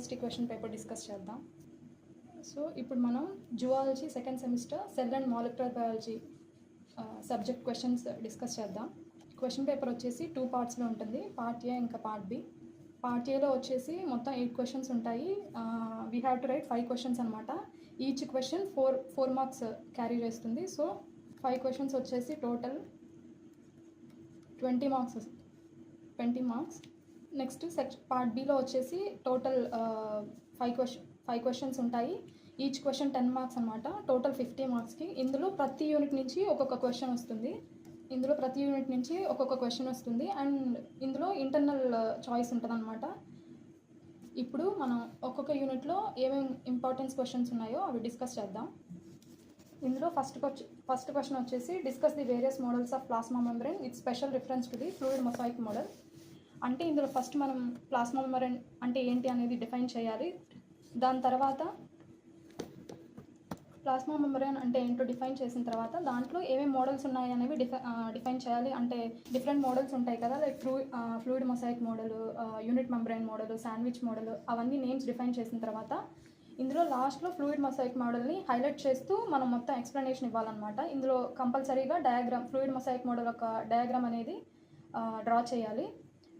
Chemistry question paper discuss చేద్దాం. So ఇప్పుడు మనం zoology second semester cell and molecular biology subject questions discuss చేద్దాం. Question paper వచ్చేసి 2 పార్ట్స్లో ఉంటుంది, పార్ట్ ఏ ఇంకా పార్ట్ బి. పార్ట్ ఏలో వచ్చేసి మొత్తం 8 క్వశ్చన్స్ ఉంటాయి. We have to right 5 questions అనమాట. ఈచ్ క్వశ్చన్ 4 మార్క్స్ క్యారీ చేస్తుంది. సో 5 క్వశ్చన్స్ వచ్చేసి total 20 marks. Next part below వచ్చేసి టోటల్ 5 క్వశ్చన్స్ ఉంటాయి. ఈచ్ క్వశ్చన్ 10 మార్క్స్ అనమాట. టోటల్ 50 మార్క్స్కి. ఇందులో ప్రతి యూనిట్ నుంచి ఒక్కొక్క క్వశ్చన్ వస్తుంది. అండ్ ఇందులో ఇంటర్నల్ చాయిస్ ఉంటుంది అనమాట. ఇప్పుడు మనం ఒక్కొక్క యూనిట్లో ఏమేమి ఇంపార్టెన్స్ క్వశ్చన్స్ ఉన్నాయో అవి డిస్కస్ చేద్దాం. ఇందులో ఫస్ట్ క్వశ్చన్ వచ్చేసి discuss the various models of plasma membrane with special reference to the fluid mosaic model. అంటే ఇందులో ఫస్ట్ మనం ప్లాస్మా మెంబ్రేన్ అంటే ఏంటి అనేది డిఫైన్ చేయాలి. దాని తర్వాత ప్లాస్మా మెంబ్రేన్ అంటే ఏంటో డిఫైన్ చేసిన తర్వాత దాంట్లో ఏమేమి మోడల్స్ ఉన్నాయి అనేవి డిఫైన్ చేయాలి. అంటే డిఫరెంట్ మోడల్స్ ఉంటాయి కదా, like fluid mosaic model, unit membrane model, sandwich model, అవన్నీ నేమ్స్ డిఫైన్ చేసిన తర్వాత ఇందులో లాస్ట్లో ఫ్లూయిడ్ మొజాయిక్ మోడల్ని హైలైట్ చేస్తూ మనం మొత్తం ఎక్స్ప్లెనేషన్ ఇవ్వాలన్నమాట. ఇందులో కంపల్సరీగా ఫ్లూయిడ్ మొజాయిక్ మోడల్ యొక్క డయాగ్రామ్ అనేది డ్రా చేయాలి.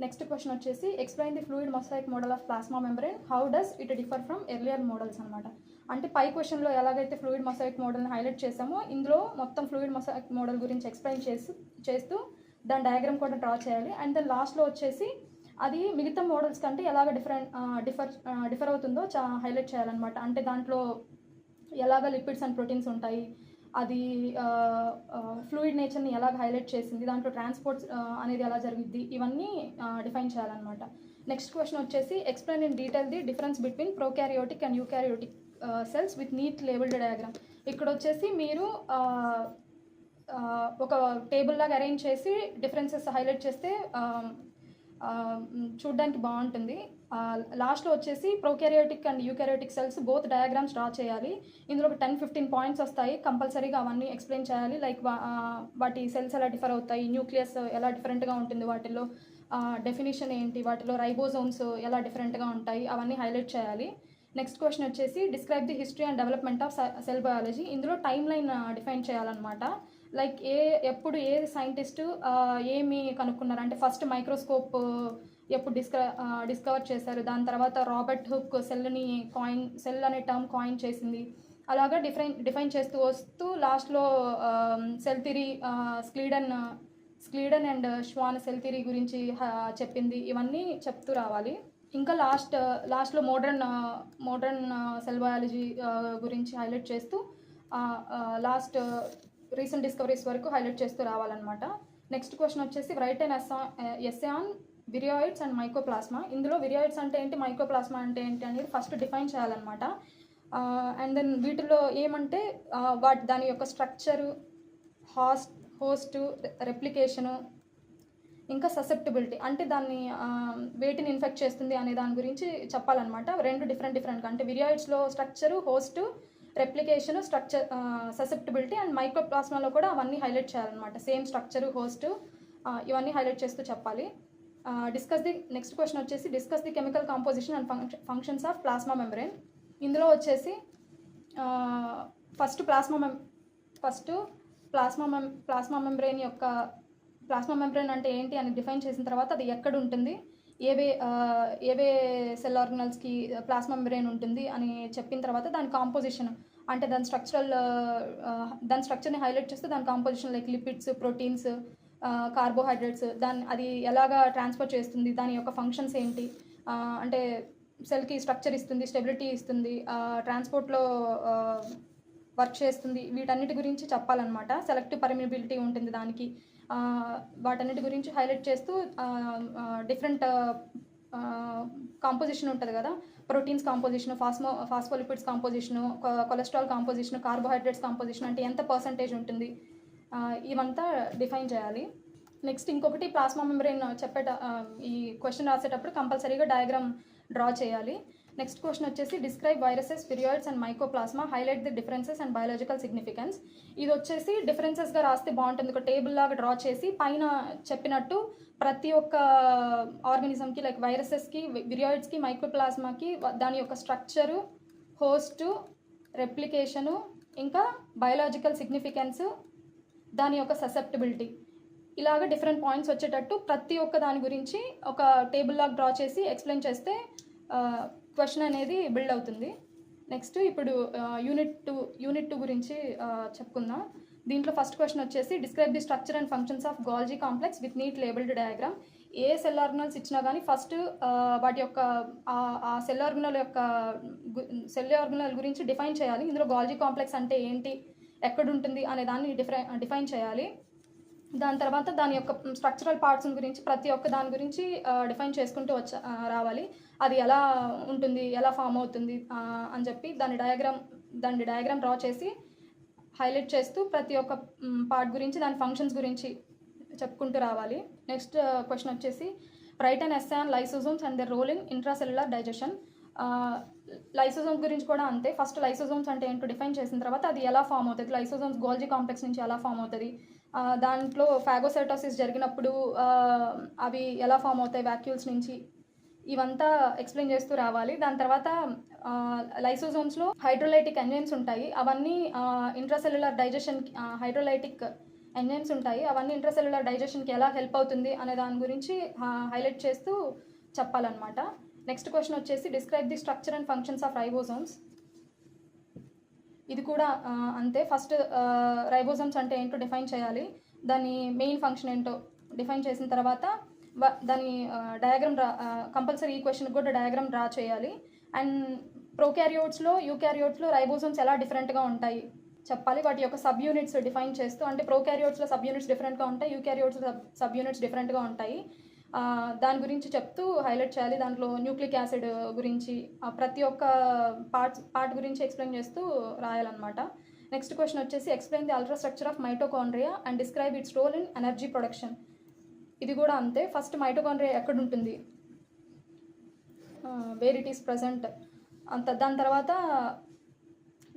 నెక్స్ట్ క్వశ్చన్ వచ్చేసి explain the fluid mosaic model of plasma membrane, how does it differ from earlier models అనమాట. అంటే పై క్వశ్చన్లో ఎలాగైతే ఫ్లూయిడ్ మొజాయిక్ మోడల్ని హైలైట్ చేసామో ఇందులో మొత్తం ఫ్లూయిడ్ మొజాయిక్ మోడల్ గురించి ఎక్స్ప్లెయిన్ చేస్తూ దాని డయాగ్రామ్ కూడా డ్రా చేయాలి. అండ్ దెన్ లాస్ట్లో వచ్చేసి అది మిగతా మోడల్స్ కంటే ఎలాగ డిఫర్ అవుతుందో హైలైట్ చేయాలన్నమాట. అంటే దాంట్లో ఎలాగ లిపిడ్స్ అండ్ ప్రోటీన్స్ ఉంటాయి, అది ఫ్లూయిడ్ నేచర్ని ఎలాగ హైలైట్ చేసింది, దాంట్లో ట్రాన్స్పోర్ట్స్ అనేది ఎలా జరుగుద్ది, ఇవన్నీ డిఫైన్ చేయాలన్నమాట. నెక్స్ట్ క్వశ్చన్ వచ్చేసి explain in detail the difference between prokaryotic and eukaryotic cells with neat labelled diagram. ఇక్కడ వచ్చేసి మీరు ఒక టేబుల్ లాగా అరేంజ్ చేసి డిఫరెన్సెస్ హైలైట్ చేస్తే చూడ్డానికి బాగుంటుంది. లాస్ట్లో వచ్చేసి prokaryotic and eukaryotic cells both diagrams draw చేయాలి. ఇందులో ఒక 10-15 పాయింట్స్ వస్తాయి, కంపల్సరీగా అవన్నీ ఎక్స్ప్లెయిన్ చేయాలి. లైక్ వాటి సెల్స్ ఎలా డిఫర్ అవుతాయి, న్యూక్లియస్ ఎలా డిఫరెంట్గా ఉంటుంది, వాటిల్లో డెఫినేషన్ ఏంటి, వాటిలో రైబోజోమ్స్ ఎలా డిఫరెంట్గా ఉంటాయి, అవన్నీ హైలైట్ చేయాలి. నెక్స్ట్ క్వశ్చన్ వచ్చేసి describe the history and development of cell biology. ఇందులో టైమ్ లైన్ డిఫైన్ చేయాలన్నమాట. లైక్ ఎప్పుడు ఏ సైంటిస్ట్ ఏమి కనుక్కున్నారు, అంటే ఫస్ట్ మైక్రోస్కోప్ ఎప్పుడు డిస్కవర్ చేశారు, దాని తర్వాత రాబర్ట్ హుక్ సెల్ అనే టర్మ్ కాయిన్ చేసింది. అలాగా డిఫైన్ చేస్తూ వస్తూ లాస్ట్లో cell theory, Schleiden and Schwann cell theory గురించి చెప్పింది. ఇవన్నీ చెప్తూ రావాలి. ఇంకా లాస్ట్లో మోడర్న్ సెల్ బయాలజీ గురించి హైలైట్ చేస్తూ లాస్ట్ రీసెంట్ డిస్కవరీస్ వరకు హైలైట్ చేస్తూ రావాలన్నమాట. నెక్స్ట్ క్వశ్చన్ వచ్చేసి write and essay on viroids and mycoplasma. ఇందులో విరియాయిడ్స్ అంటే ఏంటి, మైకోప్లాస్మా అంటే ఏంటి అనేది ఫస్ట్ డిఫైన్ చేయాలన్నమాట. అండ్ దెన్ వీటిలో ఏమంటే దాని యొక్క స్ట్రక్చరు, హోస్ట్, రెప్లికేషను, ఇంకా ససెప్టబిలిటీ అంటే దాన్ని వేటిని ఇన్ఫెక్ట్ చేస్తుంది అనే దాని గురించి చెప్పాలన్నమాట. రెండు డిఫరెంట్గా అంటే విరియాయిడ్స్లో structure, host, replication, structure, susceptibility, and మైక్రోప్లాస్మాలో కూడా అవన్నీ హైలైట్ చేయాలన్నమాట. సేమ్ స్ట్రక్చరు, హోస్ట్, ఇవన్నీ హైలైట్ చేస్తూ చెప్పాలి. నెక్స్ట్ క్వశ్చన్ వచ్చేసి discuss the chemical composition and functions of plasma membrane. ఇందులో వచ్చేసి ఫస్ట్ ప్లాస్మా మెంబ్రేన్ అంటే ఏంటి అని డిఫైన్ చేసిన తర్వాత అది ఎక్కడ ఉంటుంది, ఏవే సెల్ ఆర్గనల్స్కి ప్లాస్మా మెంబ్రేన్ ఉంటుంది అని చెప్పిన తర్వాత దాని కాంపోజిషన్ అంటే దాని స్ట్రక్చర్ని హైలైట్ చేస్తే దాని composition like lipids, proteins, carbohydrates, అది ఎలాగా ట్రాన్స్ఫర్ చేస్తుంది, దాని యొక్క ఫంక్షన్స్ ఏంటి, అంటే సెల్కి స్ట్రక్చర్ ఇస్తుంది, స్టెబిలిటీ ఇస్తుంది, ట్రాన్స్పోర్ట్లో వర్క్ చేస్తుంది, వీటన్నిటి గురించి చెప్పాలన్నమాట. సెలెక్టివ్ పర్మియబిలిటీ ఉంటుంది దానికి, వాటన్నిటి గురించి హైలైట్ చేస్తూ డిఫరెంట్ కాంపోజిషన్ ఉంటుంది కదా, proteins composition, phospholipids composition, cholesterol composition, carbohydrates composition అంటే ఎంత పర్సంటేజ్ ఉంటుంది, ఇవంతా డిఫైన్ చేయాలి. నెక్స్ట్ ఇంకొకటి ప్లాస్మా మెంబ్రేన్ ఈ క్వశ్చన్ రాసేటప్పుడు కంపల్సరీగా డయాగ్రామ్ డ్రా చేయాలి. నెక్స్ట్ క్వశ్చన్ వచ్చేసి describe viruses, viroids and mycoplasma, highlight the differences and biological significance. ఇది వచ్చేసి డిఫరెన్సెస్గా రాస్తే బాగుంటుంది. ఒక టేబుల్ లాగా డ్రా చేసి పైన చెప్పినట్టు ప్రతి ఒక్క ఆర్గానిజంకి లైక్ వైరసెస్కి, విరియాయిడ్స్కి, మైకోప్లాస్మాకి దాని యొక్క స్ట్రక్చరు, హోస్టు, రెప్లికేషను, ఇంకా బయాలజికల్ సిగ్నిఫికెన్స్, దాని యొక్క ససెప్టబిలిటీ, ఇలాగ డిఫరెంట్ పాయింట్స్ వచ్చేటట్టు ప్రతి ఒక్క దాని గురించి ఒక టేబుల్ లాగా డ్రా చేసి ఎక్స్ప్లెయిన్ చేస్తే క్వశ్చన్ అనేది బిల్డ్ అవుతుంది. నెక్స్ట్ ఇప్పుడు యూనిట్ టూ గురించి చెప్పుకుందాం. దీంట్లో ఫస్ట్ క్వశ్చన్ వచ్చేసి describe the structure and functions of Golgi complex with neat labelled diagram. ఏ సెల్ ఆర్గనల్స్ ఇచ్చినా కానీ ఫస్ట్ వాటి యొక్క ఆ సెల్ ఆర్గనల్ గురించి డిఫైన్ చేయాలి. ఇందులో గోల్జీ కాంప్లెక్స్ అంటే ఏంటి, ఎక్కడ ఉంటుంది అనే దాన్ని డిఫైన్ చేయాలి. దాని తర్వాత దాని యొక్క స్ట్రక్చరల్ పార్ట్స్ గురించి ప్రతి ఒక్క దాని గురించి డిఫైన్ చేసుకుంటూ రావాలి. అది ఎలా ఉంటుంది, ఎలా ఫామ్ అవుతుంది అని చెప్పి దాని డయాగ్రామ్ డ్రా చేసి హైలైట్ చేస్తూ ప్రతి ఒక్క పార్ట్ గురించి దాని ఫంక్షన్స్ గురించి చెప్పుకుంటూ రావాలి. నెక్స్ట్ క్వశ్చన్ వచ్చేసి write and essay on lysosomes and the role in intracellular digestion. Lysosomes గురించి కూడా అంతే. ఫస్ట్ లైసోజోమ్స్ అంటే ఏంటో డిఫైన్ చేసిన తర్వాత అది ఎలా ఫామ్ అవుతుంది, లైసోజోమ్స్ గోల్జీ కాంప్లెక్స్ నుంచి ఎలా ఫామ్ అవుతుంది, దాంట్లో ఫాగోసైటోసిస్ జరిగినప్పుడు అవి ఎలా ఫామ్ అవుతాయి వ్యాక్యూల్స్ నుంచి, ఇవంతా ఎక్స్ప్లెయిన్ చేస్తూ రావాలి. దాని తర్వాత లైసోజోమ్స్లో హైడ్రోలైటిక్ ఎంజైమ్స్ ఉంటాయి, అవన్నీ ఇంట్రాసెల్యులర్ డైజెషన్, హైడ్రోలైటిక్ ఎంజైమ్స్ ఉంటాయి, అవన్నీ ఇంట్రాసెల్యులర్ డైజెషన్కి ఎలా హెల్ప్ అవుతుంది అనే దాని గురించి హైలైట్ చేస్తూ చెప్పాలన్నమాట. నెక్స్ట్ క్వశ్చన్ వచ్చేసి describe the structure and functions of ribosomes. ఇది కూడా అంతే. ఫస్ట్ రైబోజోమ్స్ అంటే ఏంటో డిఫైన్ చేయాలి, దాని మెయిన్ ఫంక్షన్ ఏంటో డిఫైన్ చేసిన తర్వాత దాని డయాగ్రామ్ కంపల్సరీ ఈ క్వశ్చన్కి కూడా డయాగ్రామ్ డ్రా చేయాలి. అండ్ యూకారియోట్స్లో రైబోజోమ్స్ ఎలా డిఫరెంట్గా ఉంటాయి చెప్పాలి. వాటి యొక్క సబ్ యూనిట్స్ డిఫైన్ చేస్తూ, అంటే ప్రోకారియోట్స్లో సబ్ యూనిట్స్ డిఫరెంట్గా ఉంటాయి, యూకారియోట్స్లో సబ్ యూనిట్స్ డిఫరెంట్గా ఉంటాయి, దాని గురించి చెప్తూ హైలైట్ చేయాలి. దాంట్లో న్యూక్లిక్ యాసిడ్ గురించి ప్రతి ఒక్క పార్ట్ గురించి ఎక్స్ప్లెయిన్ చేస్తూ రాయాలన్నమాట. నెక్స్ట్ క్వశ్చన్ వచ్చేసి explain the ultra structure of mitochondria and describe its role in energy production. ఇది కూడా అంతే. ఫస్ట్ మైటోకాండ్రియా ఎక్కడ ఉంటుంది, వేర్ ఇట్ ఈస్ ప్రజెంట్, దాని తర్వాత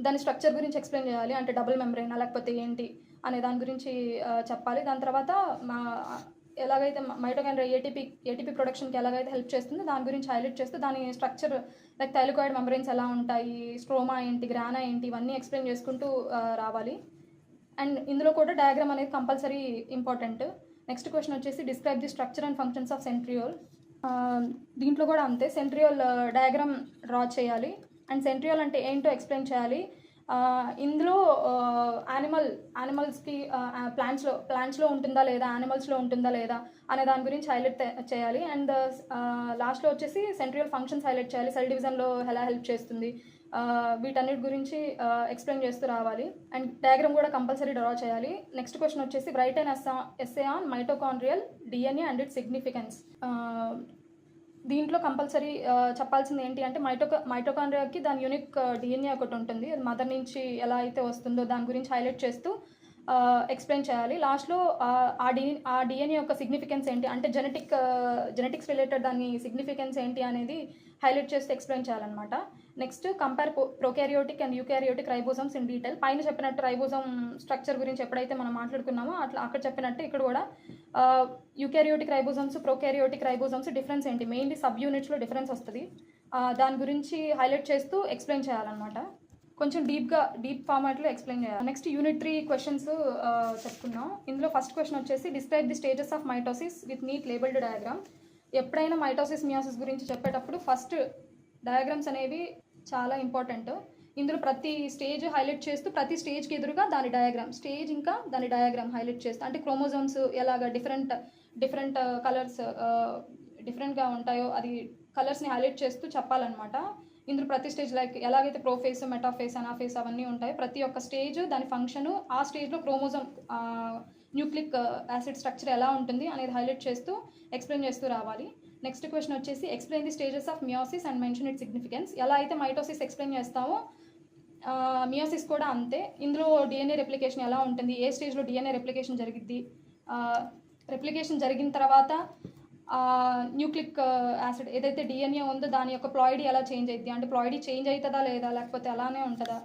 దాని స్ట్రక్చర్ గురించి ఎక్స్ప్లెయిన్ చేయాలి, అంటే డబుల్ మెంబ్రెయిన్ లేకపోతే ఏంటి అనే దాని గురించి చెప్పాలి. దాని తర్వాత ఎలాగైతే మైటోకాండ్రియా ఏటీపీ ప్రొడక్షన్కి ఎలాగైతే హెల్ప్ చేస్తుందో దాని గురించి హైలైట్ చేస్తూ దాని స్ట్రక్చర్ లైక్ థైలాకోయిడ్ మెంబ్రెయిన్స్ ఎలా ఉంటాయి, స్ట్రోమా ఏంటి, గ్రానా ఏంటి, ఇవన్నీ ఎక్స్ప్లెయిన్ చేసుకుంటూ రావాలి. అండ్ ఇందులో కూడా డయాగ్రామ్ అనేది కంపల్సరీ ఇంపార్టెంట్. నెక్స్ట్ క్వశ్చన్ వచ్చేసి describe the structure and functions of centriole. దీంట్లో కూడా అంతే. సెంట్రియోల్ డయాగ్రామ్ డ్రా చేయాలి అండ్ సెంట్రియోల్ అంటే ఏంటో ఎక్స్ప్లెయిన్ చేయాలి. ఇందులో యానిమల్స్కి ప్లాంట్స్లో ఉంటుందా లేదా, యానిమల్స్లో ఉంటుందా లేదా అనే దాని గురించి హైలైట్ చేయాలి. అండ్ లాస్ట్లో వచ్చేసి సెంట్రియోల్ ఫంక్షన్స్ హైలైట్ చేయాలి, సెల్ డివిజన్లో ఎలా హెల్ప్ చేస్తుంది, వీటన్నిటి గురించి ఎక్స్ప్లెయిన్ చేస్తూ రావాలి. అండ్ డయాగ్రామ్ కూడా కంపల్సరీ డ్రా చేయాలి. నెక్స్ట్ క్వశ్చన్ వచ్చేసి write and essay on mitochondrial DNA and its significance. దీంట్లో కంపల్సరీ చెప్పాల్సింది ఏంటి అంటే మైటోకాండ్రియాకి దాని యూనిక్ డిఎన్ఏ ఒకటి ఉంటుంది, అది మదర్ నుంచి ఎలా అయితే వస్తుందో దాని గురించి హైలైట్ చేస్తూ ఎక్స్ప్లెయిన్ చేయాలి. లాస్ట్లో ఆ డిఎన్ఏ యొక్క సిగ్నిఫికెన్స్ ఏంటి, అంటే జెనెటిక్స్ రిలేటెడ్ దాని సిగ్నిఫికెన్స్ ఏంటి అనేది హైలైట్ చేస్తూ ఎక్స్ప్లెయిన్ చేయాలన్నమాట. Next compare prokaryotic and eukaryotic ribosomes in detail. పైన చెప్పినట్టు రైబోజోమ్ స్ట్రక్చర్ గురించి ఎప్పుడైతే మనం మాట్లాడుకున్నామో అక్కడ చెప్పినట్టు ఇక్కడ కూడా eukaryotic ribosomes, prokaryotic ribosomes difference ఏంటి, మెయిన్లీ సబ్ యూనిట్స్లో డిఫరెన్స్ వస్తుంది, దాని గురించి హైలైట్ చేస్తూ ఎక్స్ప్లెయిన్ చేయాలన్నమాట. కొంచెం డీప్ ఫార్మాట్లో ఎక్స్ప్లెయిన్ చేయాలి. నెక్స్ట్ యూనిట్ 3 క్వశ్చన్స్ చెప్పుకుందాం. ఇందులో ఫస్ట్ క్వశ్చన్ వచ్చేసి describe the stages of mitosis with neat labelled diagram. ఎప్పుడైనా మైటోసిస్ మియోసిస్ గురించి చెప్పేటప్పుడు ఫస్ట్ డయాగ్రామ్స్ అనేవి చాలా ఇంపార్టెంట్. ఇందులో ప్రతి స్టేజ్ హైలైట్ చేస్తూ ప్రతి స్టేజ్కి ఎదురుగా దాని డయాగ్రామ్, స్టేజ్ ఇంకా దాని డయాగ్రామ్ హైలైట్ చేస్తూ, అంటే క్రోమోజోమ్స్ ఎలాగ డిఫరెంట్ కలర్స్ డిఫరెంట్గా ఉంటాయో అది కలర్స్ని హైలైట్ చేస్తూ చెప్పాలన్నమాట. ఇందులో ప్రతి స్టేజ్ లైక్ ఎలాగైతే ప్రోఫేస్, మెటాఫేస్, అనాఫేస్ అవన్నీ ఉంటాయి, ప్రతి ఒక్క స్టేజ్ దాని ఫంక్షను, ఆ స్టేజ్లో క్రోమోజోమ్ న్యూక్లిక్ యాసిడ్ స్ట్రక్చర్ ఎలా ఉంటుంది అనేది హైలైట్ చేస్తూ ఎక్స్ప్లెయిన్ చేస్తూ రావాలి. నెక్స్ట్ క్వశ్చన్ వచ్చేసి explain the stages of meiosis and mention it significance. ఎలా అయితే మైటోసిస్ ఎక్స్ప్లెయిన్ చేస్తామో మియోసిస్ కూడా అంతే. ఇందులో డిఎన్ఏ రెప్లికేషన్ ఎలా ఉంటుంది, ఏ స్టేజ్లో డిఎన్ఏ రెప్లికేషన్ జరిగిద్ది, రెప్లికేషన్ జరిగిన తర్వాత న్యూక్లిక్ యాసిడ్ ఏదైతే డిఎన్ఏ ఉందో దాని యొక్క ప్లాయిడీ ఎలా చేంజ్ అవుతుంది, అంటే ప్లాయిడీ చేంజ్ అవుతుందా లేదా లేకపోతే అలానే ఉంటుందా.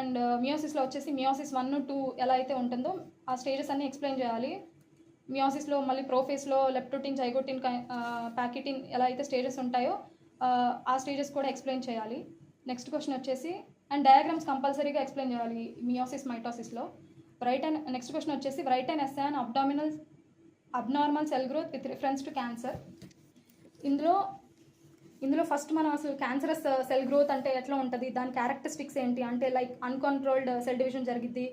అండ్ మియోసిస్లో వచ్చేసి మియోసిస్ 1, 2 ఎలా అయితే ఉంటుందో ఆ స్టేజెస్ అన్నీ ఎక్స్ప్లెయిన్ చేయాలి. మియోసిస్లో మళ్ళీ ప్రోఫేస్లో లెప్టోటిన్, జైగోటిన్, ప్యాకిటిన్ ఎలా అయితే స్టేజెస్ ఉంటాయో ఆ స్టేజెస్ కూడా ఎక్స్ప్లెయిన్ చేయాలి. నెక్స్ట్ క్వశ్చన్ వచ్చేసి అండ్ డయాగ్రామ్స్ కంపల్సరీగా ఎక్స్ప్లెయిన్ చేయాలి మియోసిస్, మైటోసిస్లో. నెక్స్ట్ క్వశ్చన్ వచ్చేసి write and essay and abnormal cell growth with reference to cancer. ఇందులో ఫస్ట్ మనం అసలు క్యాన్సరస్ సెల్ గ్రోత్ అంటే ఎట్లా ఉంటుంది, దాని క్యారెక్టరిస్టిక్స్ ఏంటి, అంటే లైక్ అన్కంట్రోల్డ్ సెల్ డివిజన్ జరిగిద్ది,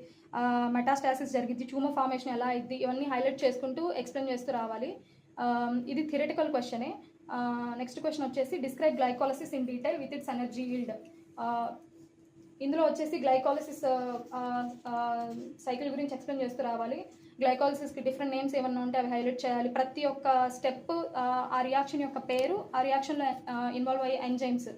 మెటాస్టాసిస్ జరిగిద్ది, ట్యూమర్ ఫార్మేషన్ ఎలా అయింది, ఇవన్నీ హైలైట్ చేసుకుంటూ ఎక్స్ప్లెయిన్ చేస్తూ రావాలి. ఇది థియరిటికల్ క్వశ్చనే. నెక్స్ట్ క్వశ్చన్ వచ్చేసి describe glycolysis in detail with its energy yield. ఇందులో వచ్చేసి గ్లైకాలసిస్ సైకిల్ గురించి ఎక్స్ప్లెయిన్ చేస్తూ రావాలి. గ్లైకాలసిస్కి డిఫరెంట్ నేమ్స్ ఏమన్నా ఉంటే అవి హైలైట్ చేయాలి. ప్రతి ఒక్క స్టెప్ ఆ రియాక్షన్ యొక్క పేరు, ఆ రియాక్షన్లో ఇన్వాల్వ్ అయ్యే ఎంజైమ్స్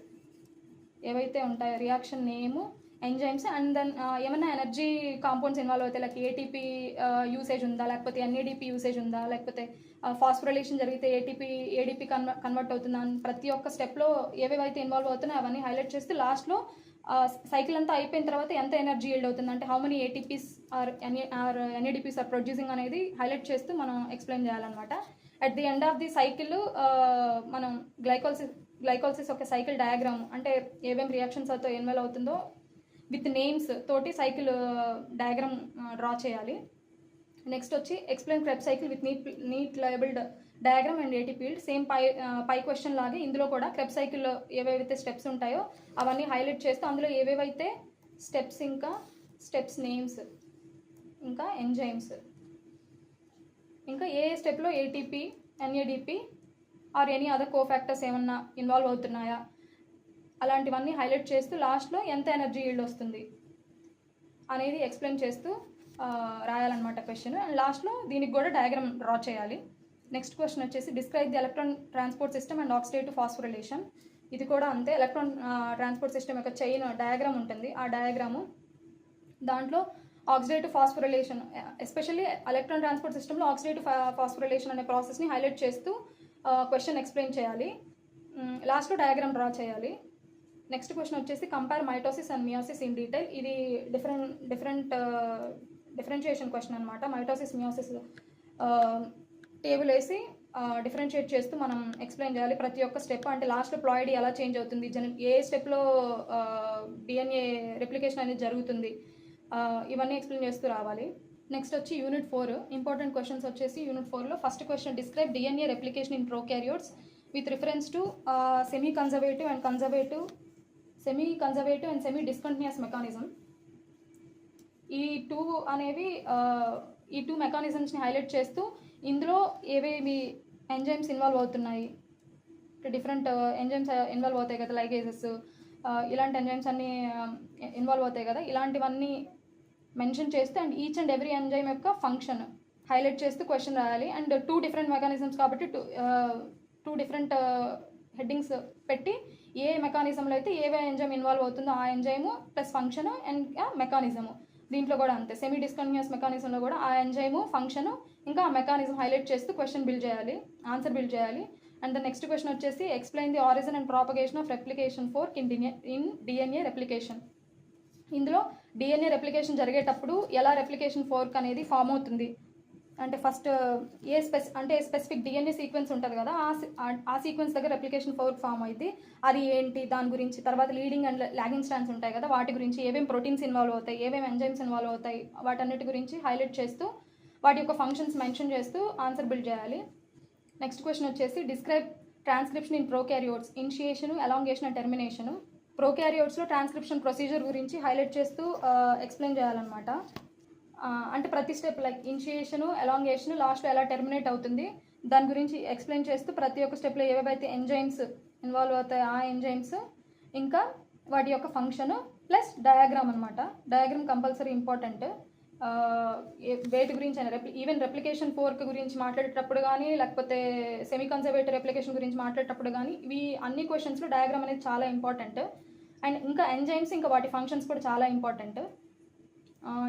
ఏవైతే ఉంటాయో రియాక్షన్ నేము, ఎంజైమ్స్, అండ్ దెన్ ఏమైనా ఎనర్జీ కాంపౌండ్స్ ఇన్వాల్వ్ అవుతాయి, లైక్ ఏటీపీ యూసేజ్ ఉందా, లేకపోతే ఎన్ఏడిపి యూసేజ్ ఉందా, లేకపోతే ఫాస్ఫోరిలేషన్ జరిగితే ఏడీపీ కన్వర్ట్ అవుతుందా అని ప్రతి ఒక్క స్టెప్లో ఏవేవైతే ఇన్వాల్వ్ అవుతున్నాయో అవన్నీ హైలైట్ చేస్తే లాస్ట్లో సైకిల్ అంతా అయిపోయిన తర్వాత ఎంత ఎనర్జీ ఈల్డ్ అవుతుంది, అంటే how many ATPs or NADPs are producing అనేది హైలైట్ చేస్తూ మనం ఎక్స్ప్లెయిన్ చేయాలన్నమాట. At the end of the cycle మనం గ్లైకాలసిస్ ఒక సైకిల్ డయాగ్రామ్, అంటే ఏమేమి రియాక్షన్స్ అవుతో ఇన్వాల్వ్ అవుతుందో విత్ నేమ్స్ తోటి సైకిల్ డయాగ్రామ్ డ్రా చేయాలి. నెక్స్ట్ వచ్చి explain Kreb cycle with neat labelled diagram and ATP yield. Same పై క్వశ్చన్ లాగే ఇందులో కూడా క్రెబ్ సైకిల్లో ఏవేవైతే స్టెప్స్ ఉంటాయో అవన్నీ హైలైట్ చేస్తూ అందులో ఏవేవైతే స్టెప్స్, ఇంకా స్టెప్స్ నేమ్స్, ఇంకా ఎంజైమ్స్, ఇంకా ఏ స్టెప్లో ATP, NADP or any other cofactors ఏమన్నా ఇన్వాల్వ్ అవుతున్నాయా అలాంటివన్నీ హైలైట్ చేస్తూ లాస్ట్లో ఎంత ఎనర్జీ ఈల్డ్ వస్తుంది అనేది ఎక్స్ప్లెయిన్ చేస్తూ రాయాలన్నమాట క్వశ్చన్. అండ్ లాస్ట్లో దీనికి కూడా డయాగ్రామ్ డ్రా చేయాలి. నెక్స్ట్ క్వశ్చన్ వచ్చేసి describe the electron transport system and oxidative phosphorylation. ఇది కూడా అంతే, ఎలక్ట్రాన్ ట్రాన్స్పోర్ట్ సిస్టమ్ యొక్క చైన్ డయాగ్రామ్ ఉంటుంది. ఆ డయాగ్రాము దాంట్లో oxidative phosphorylation, especially electron transport సిస్టంలో ఆక్సిడేటివ్ ఫాస్ఫోరిలేషన్ అనే ప్రాసెస్ని హైలైట్ చేస్తూ క్వశ్చన్ ఎక్స్ప్లెయిన్ చేయాలి. లాస్ట్లో డయాగ్రామ్ డ్రా చేయాలి. నెక్స్ట్ క్వశ్చన్ వచ్చేసి compare mitosis and meiosis in detail. ఇది డిఫరెన్షియేషన్ క్వశ్చన్ అనమాట. మైటోసిస్, మియోసిస్ టేబుల్ వేసి డిఫరెన్షియేట్ చేస్తూ మనం ఎక్స్ప్లెయిన్ చేయాలి ప్రతి ఒక్క స్టెప్. అంటే లాస్ట్లో ప్లాయిడీ ఎలా చేంజ్ అవుతుంది, ఏ స్టెప్లో డిఎన్ఏ రెప్లికేషన్ అనేది జరుగుతుంది, ఇవన్నీ ఎక్స్ప్లెయిన్ చేస్తూ రావాలి. నెక్స్ట్ వచ్చి యూనిట్ 4 ఇంపార్టెంట్ క్వశ్చన్స్ వచ్చేసి యూనిట్ 4లో first question describe DNA replication in prokaryotes with reference to semi conservative and semi discontinuous mechanism. ఈ టూ మెకానిజమ్స్ని హైలైట్ చేస్తూ ఇందులో ఏవేవి ఎంజైమ్స్ ఇన్వాల్వ్ అవుతున్నాయి, డిఫరెంట్ ఎంజైమ్స్ ఇన్వాల్వ్ అవుతాయి కదా, లైగేజెస్, ఇలాంటి ఎంజైమ్స్ అన్నీ ఇన్వాల్వ్ అవుతాయి కదా, ఇలాంటివన్నీ మెన్షన్ చేస్తూ and each and every enzyme యొక్క ఫంక్షన్ హైలైట్ చేస్తూ క్వశ్చన్ రాయాలి. అండ్ 2 డిఫరెంట్ మెకానిజమ్స్ కాబట్టి 2 డిఫరెంట్ హెడ్డింగ్స్ పెట్టి ఏ మెకానిజంలో అయితే ఏవే ఎంజైమ్ ఇన్వాల్వ్ అవుతుందో ఆ enzyme plus function and mechanism. దీంట్లో కూడా అంతే, సెమీ డిస్కంటిన్యూస్ మెకానిజంలో కూడా ఆ ఎంజైము, ఫంక్షను, ఇంకా ఆ మెకానిజం హైలైట్ చేస్తూ క్వశ్చన్ బిల్డ్ చేయాలి, ఆన్సర్ బిల్డ్ చేయాలి. అండ్ ద నెక్స్ట్ క్వశ్చన్ వచ్చేసి explain the origin and propagation of replication fork in DNA replication. ఇందులో డిఎన్ఏ రెప్లికేషన్ జరిగేటప్పుడు ఎలా రెప్లికేషన్ ఫోర్క్ అనేది ఫామ్ అవుతుంది, అంటే ఫస్ట్ స్పెసిఫిక్ డిఎన్ఏ సీక్వెన్స్ ఉంటుంది కదా, ఆ సీక్వెన్స్ దగ్గర రెప్లికేషన్ ఫోర్క్ ఫామ్ అయింది, అది ఏంటి దాని గురించి. తర్వాత లీడింగ్ అండ్ లాగింగ్ స్ట్రాండ్స్ ఉంటాయి కదా, వాటి గురించి, ఏమేమి ప్రోటీన్స్ ఇన్వాల్వ్ అవుతాయి, ఏమేమి ఎంజైమ్స్ ఇన్వాల్వ్ అవుతాయి, వాటన్నిటి గురించి హైలైట్ చేస్తూ వాటి యొక్క ఫంక్షన్స్ మెన్షన్ చేస్తూ ఆన్సర్ బిల్డ్ చేయాలి. నెక్స్ట్ క్వశ్చన్ వచ్చేసి describe transcription in prokaryotes, initiation, elongation and termination. ప్రోకారియోట్స్లో ట్రాన్స్క్రిప్షన్ ప్రొసీజర్ గురించి హైలైట్ చేస్తూ ఎక్స్ప్లెయిన్ చేయాలన్నమాట. అంటే ప్రతి స్టెప్ లైక్ ఇనిషియేషను, ఎలాంగేషన్, లాస్ట్లో ఎలా టెర్మినేట్ అవుతుంది దాని గురించి ఎక్స్ప్లెయిన్ చేస్తూ ప్రతి ఒక్క స్టెప్లో ఏవేవైతే ఎంజైమ్స్ ఇన్వాల్వ్ అవుతాయి ఆ ఎంజైమ్స్, ఇంకా వాటి యొక్క ఫంక్షను ప్లస్ డయాగ్రామ్ అనమాట. Diagram compulsory important. వేటి గురించి అయినా ఈవెన్ రెప్లికేషన్ ఫోర్క్ గురించి మాట్లాడేటప్పుడు కానీ, లేకపోతే సెమీ కన్జర్వేటివ్ రెప్లికేషన్ గురించి మాట్లాడేటప్పుడు కానీ, ఇవి అన్ని క్వశ్చన్స్లో డయాగ్రామ్ అనేది చాలా ఇంపార్టెంట్. అండ్ ఇంకా ఎంజైమ్స్, ఇంకా వాటి ఫంక్షన్స్ కూడా చాలా ఇంపార్టెంట్.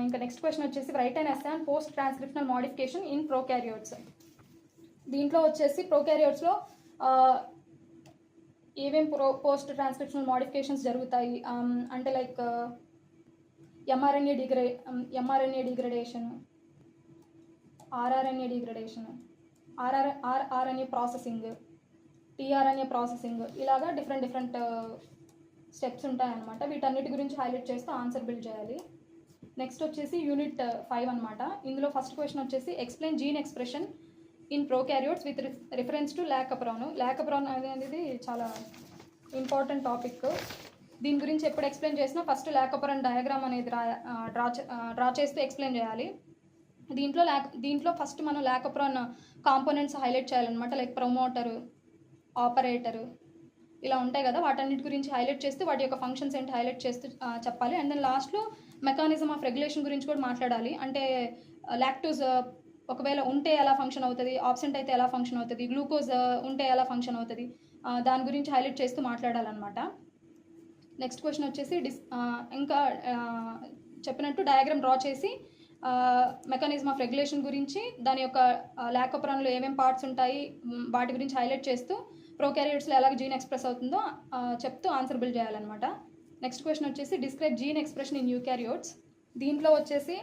ఇంకా నెక్స్ట్ క్వశ్చన్ వచ్చేసి write and essay and post transcriptional modification in prokaryotes. దీంట్లో వచ్చేసి ప్రొకారియోట్స్లో ఏమేం పోస్ట్ ట్రాన్స్క్రిప్షనల్ మోడిఫికేషన్స్ జరుగుతాయి అంటే like mRNA degradation, rRNA degradation, rRNA processing, tRNA processing, ఇలాగా డిఫరెంట్ స్టెప్స్ ఉంటాయన్నమాట. వీటన్నిటి గురించి హైలైట్ చేస్తూ ఆన్సర్ బిల్డ్ చేయాలి. నెక్స్ట్ వచ్చేసి యూనిట్ 5 అనమాట. ఇందులో ఫస్ట్ క్వశ్చన్ వచ్చేసి explain gene expression in prokaryotes with reference to lac operon. Lac operon అనేది చాలా ఇంపార్టెంట్ టాపిక్. దీని గురించి ఎప్పుడు ఎక్స్ప్లెయిన్ చేసినా ఫస్ట్ లాకప్రాన్ డయాగ్రామ్ అనేది డ్రా చేస్తూ ఎక్స్ప్లెయిన్ చేయాలి. దీంట్లో ఫస్ట్ మనం లాకప్రాన్ కాంపోనెంట్స్ హైలైట్ చేయాలన్నమాట. లైక్ ప్రమోటరు, ఆపరేటరు ఇలా ఉంటాయి కదా, వాటన్నిటి గురించి హైలైట్ చేస్తూ వాటి యొక్క ఫంక్షన్స్ ఏంటి హైలైట్ చేస్తూ చెప్పాలి. అండ్ దెన్ లాస్ట్లో మెకానిజం ఆఫ్ రెగ్యులేషన్ గురించి కూడా మాట్లాడాలి. అంటే లాక్టోజ్ ఒకవేళ ఉంటే ఎలా ఫంక్షన్ అవుతుంది, ఆబ్సెంట్ అయితే ఎలా ఫంక్షన్ అవుతుంది, గ్లూకోజ్ ఉంటే ఎలా ఫంక్షన్ అవుతుంది, దాని గురించి హైలైట్ చేస్తూ మాట్లాడాలన్నమాట. నెక్స్ట్ క్వశ్చన్ వచ్చేసి ఇంకా చెప్పినట్టు డయాగ్రామ్ డ్రా చేసి మెకానిజం ఆఫ్ రెగ్యులేషన్ గురించి, దాని యొక్క లాకప్రాన్లో ఏమేమి పార్ట్స్ ఉంటాయి వాటి గురించి హైలైట్ చేస్తూ ప్రోకారియోట్స్లో ఎలాగ జీన్ ఎక్స్ప్రెస్ అవుతుందో చెప్తూ ఆన్సర్ బిల్డ్ చేయాలన్నమాట. నెక్స్ట్ క్వశ్చన్ వచ్చేసి describe gene expression in eukaryotes. దీంట్లో వచ్చేసి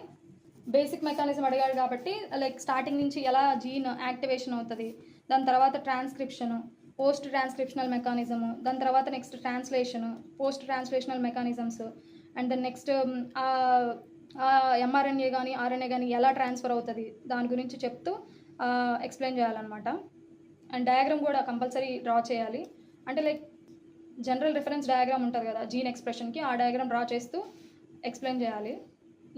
బేసిక్ మెకానిజం అడిగాడు కాబట్టి లైక్ స్టార్టింగ్ నుంచి ఎలా జీన్ యాక్టివేషన్ అవుతుంది, దాని తర్వాత ట్రాన్స్క్రిప్షను, పోస్ట్ ట్రాన్స్క్రిప్షనల్ మెకానిజము, దాని తర్వాత next translation, post translational mechanisms, and then next mRNA కానీ ఆర్ఎన్ఏ కానీ ఎలా ట్రాన్స్ఫర్ అవుతుంది దాని గురించి చెప్తూ ఎక్స్ప్లెయిన్ చేయాలన్నమాట. అండ్ డయాగ్రామ్ కూడా కంపల్సరీ డ్రా చేయాలి. అంటే లైక్ జనరల్ రిఫరెన్స్ డయాగ్రామ్ ఉంటుంది కదా జీన్ ఎక్స్ప్రెషన్కి, ఆ డయాగ్రామ్ డ్రా చేస్తూ ఎక్స్ప్లెయిన్ చేయాలి.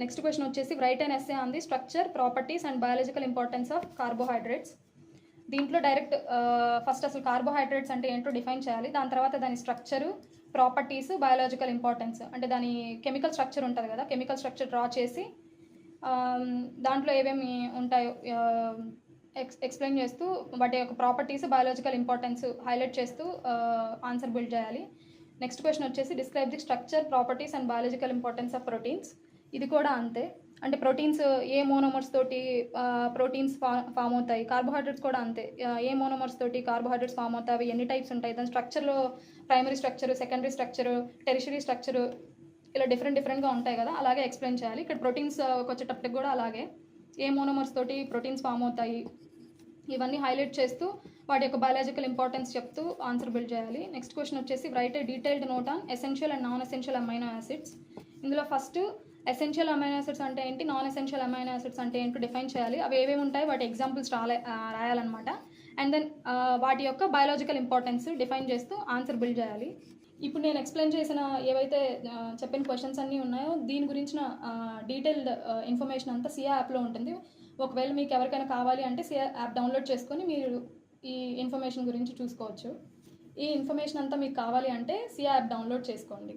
నెక్స్ట్ క్వశ్చన్ వచ్చేసి write and essay on the structure, properties and biological importance of carbohydrates. దీంట్లో డైరెక్ట్ ఫస్ట్ అసలు కార్బోహైడ్రేట్స్ అంటే ఏంటో డిఫైన్ చేయాలి. దాని తర్వాత దాని స్ట్రక్చరు, ప్రాపర్టీస్, బయాలజికల్ ఇంపార్టెన్స్ అంటే దాని కెమికల్ స్ట్రక్చర్ ఉంటుంది కదా, కెమికల్ స్ట్రక్చర్ డ్రా చేసి దాంట్లో ఏమేమి ఉంటాయో ఎక్స్ప్లెయిన్ చేస్తూ వాటి యొక్క ప్రాపర్టీస్, బయాలజికల్ ఇంపార్టెన్స్ హైలైట్ చేస్తూ ఆన్సర్ బిల్డ్ చేయాలి. నెక్స్ట్ క్వశ్చన్ వచ్చేసి describe the structure, properties and biological importance of proteins. ఇది కూడా అంతే. అంటే ప్రోటీన్స్ ఏ మోనోమర్స్ తోటి ప్రోటీన్స్ ఫామ్ అవుతాయి, కార్బోహైడ్రేట్స్ కూడా అంతే, ఏ మోనోమర్స్ తోటి కార్బోహైడ్రేట్స్ ఫామ్ అవుతాయి, అవి ఎన్ని టైప్స్ ఉంటాయి, దాని స్ట్రక్చర్లో primary structure, secondary structure, tertiary structure, ఇలా డిఫరెంట్గా ఉంటాయి కదా, అలాగే ఎక్స్ప్లెయిన్ చేయాలి. ఇక్కడ ప్రోటీన్స్ వచ్చేటప్పటికి కూడా అలాగే ఏ మోనోమర్స్ తోటి ప్రోటీన్స్ ఫామ్ అవుతాయి ఇవన్నీ హైలైట్ చేస్తూ వాటి యొక్క బయాలజికల్ ఇంపార్టెన్స్ చెప్తూ ఆన్సర్ బిల్డ్ చేయాలి. నెక్స్ట్ క్వశ్చన్ వచ్చేసి right A detailed note on essential and non essential amino acids. ఇందులో ఫస్ట్ ఎసెన్షియల్ అమైనో యాసిడ్స్ అంటే ఏంటి, నాన్ ఎసెన్షియల్ అమైనో యాసిడ్స్ అంటే ఏంటో డిఫైన్ చేయాలి. అవి ఏమేమి ఉంటాయి వాటి ఎగ్జాంపుల్స్ రాయాలన్నమాట. అండ్ దెన్ వాటి యొక్క బయాలజికల్ ఇంపార్టెన్స్ డిఫైన్ చేస్తూ ఆన్సర్ బిల్డ్ చేయాలి. ఇప్పుడు నేను ఎక్స్ప్లెయిన్ చేసిన ఏవైతే చెప్పిన క్వశ్చన్స్ అన్నీ ఉన్నాయో దీని గురించిన డీటెయిల్డ్ ఇన్ఫర్మేషన్ అంతా సియా యాప్లో ఉంటుంది. ఒకవేళ మీకు ఎవరికైనా కావాలి అంటే సియా యాప్ డౌన్లోడ్ చేసుకొని మీరు ఈ ఇన్ఫర్మేషన్ గురించి చూసుకోవచ్చు. ఈ ఇన్ఫర్మేషన్ అంతా మీకు కావాలి అంటే సియా యాప్ డౌన్లోడ్ చేసుకోండి.